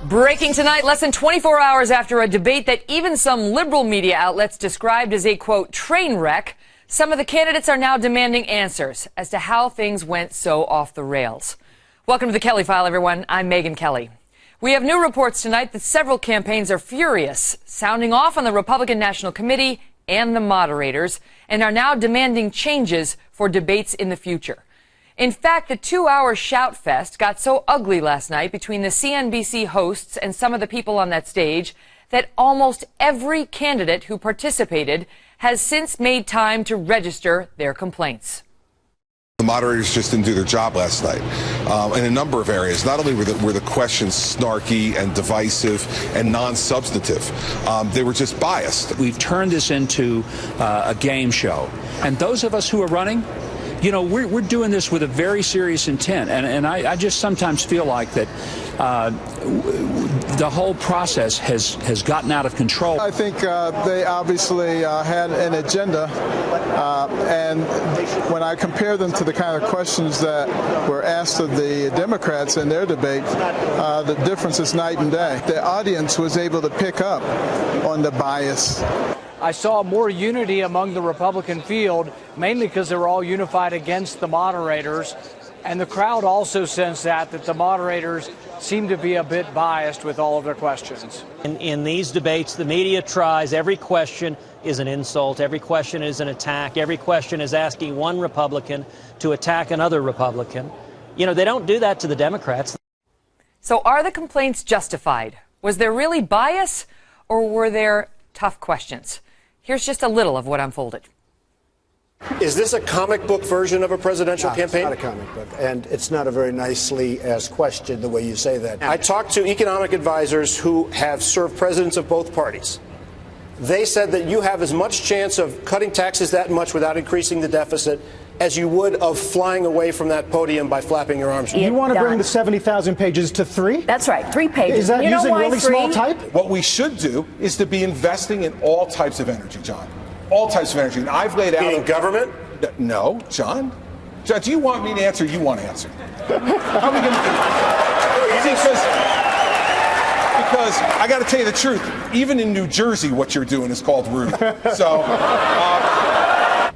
Breaking tonight, less than 24 hours after a debate that even some liberal media outlets described as a, quote, train wreck, some of the candidates are now demanding answers as to how things went so off the rails. Welcome to the Kelly File, everyone. I'm Megyn Kelly. We have new reports tonight that several campaigns are furious, sounding off on the Republican National Committee and the moderators, and are now demanding changes for debates in the future. In fact, the 2-hour shout fest got so ugly last night between the CNBC hosts and some of the people on that stage that almost every candidate who participated has since made time to register their complaints. The moderators just didn't do their job last night in a number of areas. Not only were the questions snarky and divisive and non-substantive, they were just biased. We've turned this into a game show. And those of us who are running, you know, we're doing this with a very serious intent, and I just sometimes feel like that the whole process has gotten out of control. I think they obviously had an agenda, and when I compare them to the kind of questions that were asked of the Democrats in their debate, the difference is night and day. The audience was able to pick up on the bias. I saw more unity among the Republican field, mainly because they were all unified against the moderators. And the crowd also sensed that the moderators seem to be a bit biased with all of their questions. In these debates, the media tries. Every question is an insult. Every question is an attack. Every question is asking one Republican to attack another Republican. You know, they don't do that to the Democrats. So are the complaints justified? Was there really bias, or were there tough questions? Here's just a little of what unfolded. Is this a comic book version of a presidential campaign? It's not a comic book, and it's not a very nicely asked question the way you say that. I talked to economic advisors who have served presidents of both parties. They said that you have as much chance of cutting taxes that much without increasing the deficit as you would of flying away from that podium by flapping your arms. You want to bring the 70,000 pages to 3? That's right, 3 pages. Is that using really small type? What we should do is to be investing in all types of energy, John. All types of energy. And I've laid out... Meaning government? No, John. John, do you want me to answer? You want to answer? How are we going to do it? Because I got to tell you the truth. Even in New Jersey, what you're doing is called rude.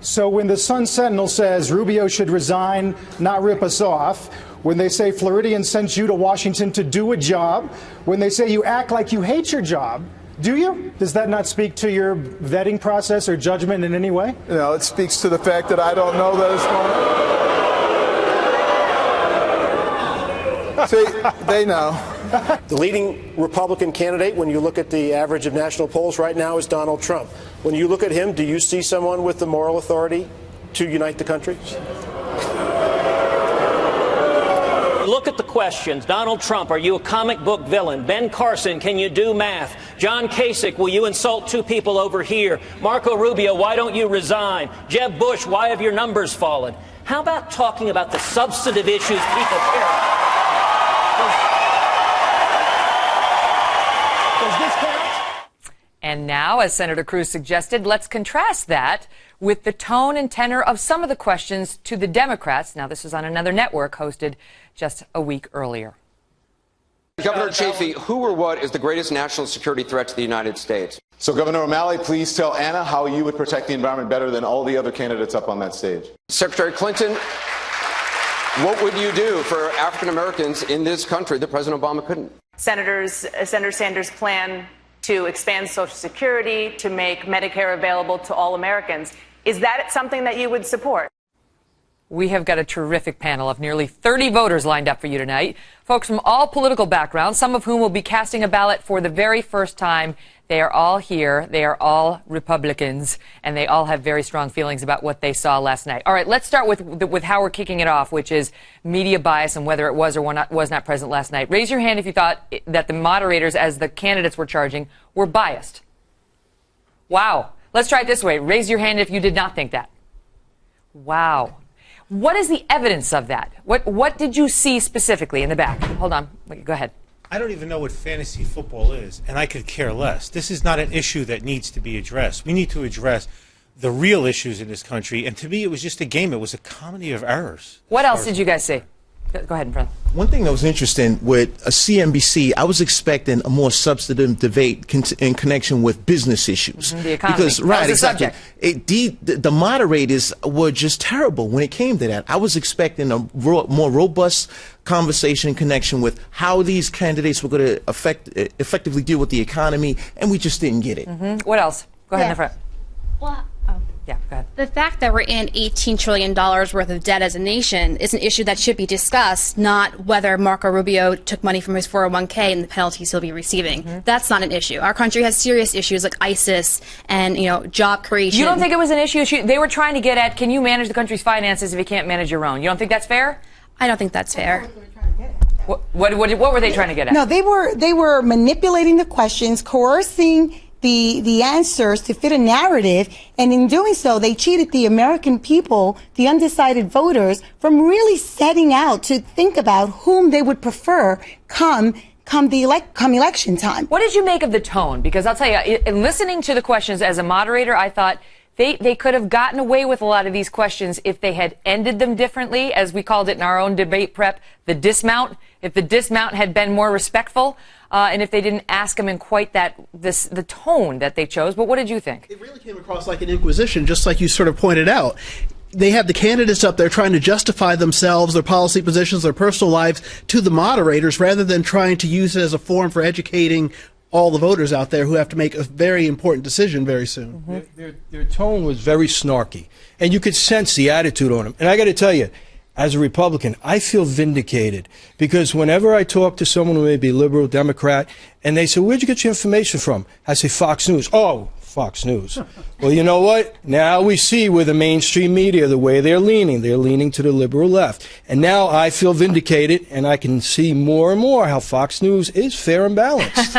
So when the Sun Sentinel says Rubio should resign, not rip us off, when they say Floridian sent you to Washington to do a job, when they say you act like you hate your job, do you? Does that not speak to your vetting process or judgment in any way? You know, it speaks to the fact that I don't know that it's going. See, they know. The leading Republican candidate, when you look at the average of national polls right now, is Donald Trump. When you look at him, do you see someone with the moral authority to unite the country? Look at the questions. Donald Trump, are you a comic book villain? Ben Carson, can you do math? John Kasich, will you insult 2 people over here? Marco Rubio, why don't you resign? Jeb Bush, why have your numbers fallen? How about talking about the substantive issues people care about? Does this count? And now, as Senator Cruz suggested, let's contrast that with the tone and tenor of some of the questions to the Democrats. Now, this was on another network hosted just a week earlier. Governor Chafee, who or what is the greatest national security threat to the United States? So, Governor O'Malley, please tell Anna how you would protect the environment better than all the other candidates up on that stage. Secretary Clinton, what would you do for African Americans in this country that President Obama couldn't? Senator Sanders' plan to expand Social Security, to make Medicare available to all Americans. Is that something that you would support? We have got a terrific panel of nearly 30 voters lined up for you tonight. Folks from all political backgrounds, some of whom will be casting a ballot for the very first time. They are all here. They are all Republicans, and they all have very strong feelings about what they saw last night. All right, let's start with how we're kicking it off, which is media bias and whether it was or was not present last night. Raise your hand if you thought that the moderators, as the candidates were charging, were biased. Wow. Let's try it this way. Raise your hand if you did not think that. Wow. What is the evidence of that? What did you see specifically in the back? Hold on. Go ahead. I don't even know what fantasy football is, and I could care less. This is not an issue that needs to be addressed. We need to address the real issues in this country, and to me it was just a game. It was a comedy of errors. What else did you guys see? Go ahead, in front. One thing that was interesting with a CNBC, I was expecting a more substantive debate in connection with business issues. The economy. Because, right, exactly. Subject. The moderators were just terrible when it came to that. I was expecting a more robust conversation in connection with how these candidates were going to effectively deal with the economy, and we just didn't get it. What else? Go ahead, in the front. Well, yeah, go ahead. The fact that we're in $18 trillion worth of debt as a nation is an issue that should be discussed, not whether Marco Rubio took money from his 401k and the penalties he'll be receiving. That's not an issue. Our country has serious issues like ISIS and, job creation. You don't think it was an issue? They were trying to get at, can you manage the country's finances if you can't manage your own? You don't think that's fair? I don't think that's fair. What were they trying to get at? No, they were manipulating the questions, coercing the answers to fit a narrative, and in doing so, they cheated the American people, the undecided voters, from really setting out to think about whom they would prefer come election time. What did you make of the tone? Because I'll tell you, in listening to the questions as a moderator, I thought they could have gotten away with a lot of these questions if they had ended them differently, as we called it in our own debate prep, the dismount. If the dismount had been more respectful, and if they didn't ask them in quite the tone that they chose. But what did you think? It really came across like an inquisition, just like you sort of pointed out. They have the candidates up there trying to justify themselves, their policy positions, their personal lives to the moderators, rather than trying to use it as a forum for educating all the voters out there who have to make a very important decision very soon. Their tone was very snarky, and you could sense the attitude on them. And I got to tell you, as a Republican, I feel vindicated, because whenever I talk to someone who may be liberal, Democrat, and they say, where'd you get your information from? I say, Fox News. Oh, Fox News. Well, you know what? Now we see with the mainstream media the way they're leaning. They're leaning to the liberal left. And now I feel vindicated, and I can see more and more how Fox News is fair and balanced.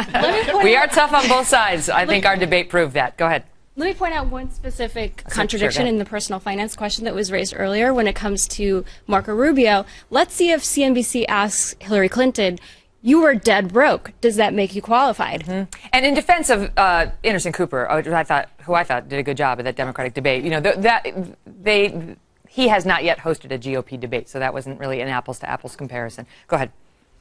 We are tough on both sides. I think our debate proved that. Go ahead. Let me point out one specific contradiction in the personal finance question that was raised earlier when it comes to Marco Rubio. Let's see if CNBC asks Hillary Clinton, you were dead broke. Does that make you qualified? And in defense of Anderson Cooper, who I thought did a good job at that Democratic debate, he has not yet hosted a GOP debate, so that wasn't really an apples to apples comparison. Go ahead.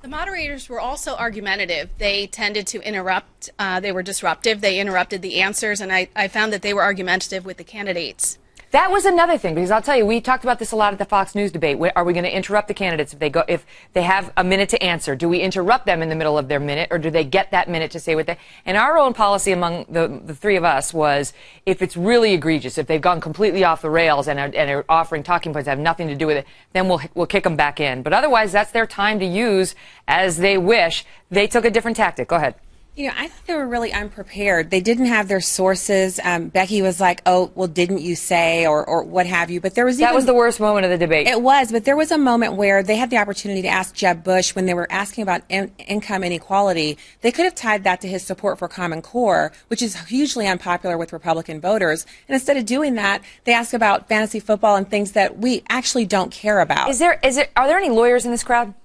The moderators were also argumentative. They tended to interrupt. They were disruptive. They interrupted the answers, and I found that they were argumentative with the candidates. That was another thing, because I'll tell you, we talked about this a lot at the Fox News debate. Are we going to interrupt the candidates if they have a minute to answer? Do we interrupt them in the middle of their minute, or do they get that minute to say what they? And our own policy among the three of us was, if it's really egregious, if they've gone completely off the rails and are offering talking points that have nothing to do with it, then we'll kick them back in. But otherwise, that's their time to use as they wish. They took a different tactic. Go ahead. I thought they were really unprepared. They didn't have their sources. Becky was like, oh, well, didn't you say, or what have you. But there was that was the worst moment of the debate. It was, but there was a moment where they had the opportunity to ask Jeb Bush when they were asking about income inequality. They could have tied that to his support for Common Core, which is hugely unpopular with Republican voters. And instead of doing that, they asked about fantasy football and things that we actually don't care about. Are there any lawyers in this crowd?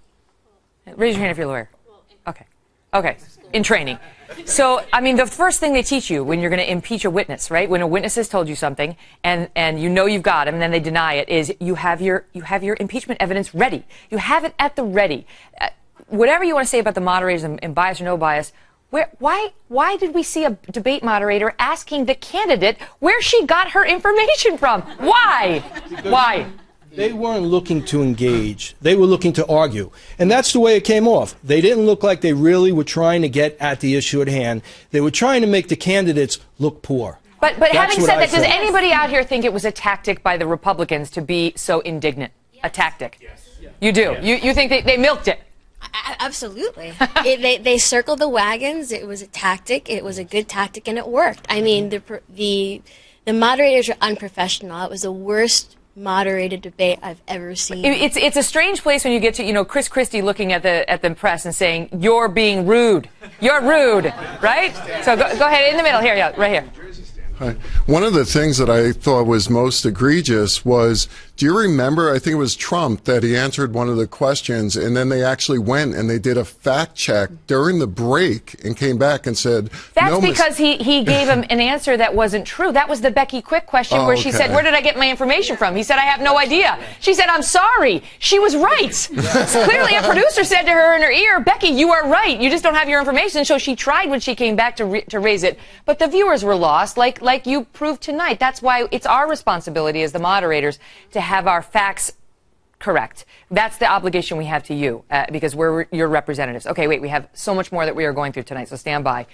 Raise your hand if you're a lawyer. Okay. In training. So, the first thing they teach you when you're going to impeach a witness, right? When a witness has told you something and you've got him and then they deny it, is you have your impeachment evidence ready. You have it at the ready. Whatever you want to say about the moderators and bias or no bias, why did we see a debate moderator asking the candidate where she got her information from? Why? Why? They weren't looking to engage. They were looking to argue. And that's the way it came off. They didn't look like they really were trying to get at the issue at hand. They were trying to make the candidates look poor. But having said that, does anybody out here think it was a tactic by the Republicans to be so indignant? Yes. A tactic? Yes. You do? Yes. You think they milked it? Absolutely. They circled the wagons. It was a tactic. It was a good tactic, and it worked. The moderators were unprofessional. It was the worst moderated debate I've ever seen. It's a strange place when you get to Chris Christie looking at the press and saying, "You're being rude. You're rude," right? So go ahead in the middle here, right here. One of the things that I thought was most egregious was Do you remember, I think it was Trump, that he answered one of the questions, and then they actually went and they did a fact check during the break and came back and said, That's because he gave him an answer that wasn't true. That was the Becky Quick question where she said, where did I get my information from? He said, I have no idea. She said, I'm sorry. She was right. Clearly, a producer said to her in her ear, Becky, you are right. You just don't have your information. So she tried when she came back to raise it. But the viewers were lost, like you proved tonight. That's why it's our responsibility as the moderators to have our facts correct. That's the obligation we have to you because we're your representatives. Okay, wait, we have so much more that we are going through tonight, so stand by.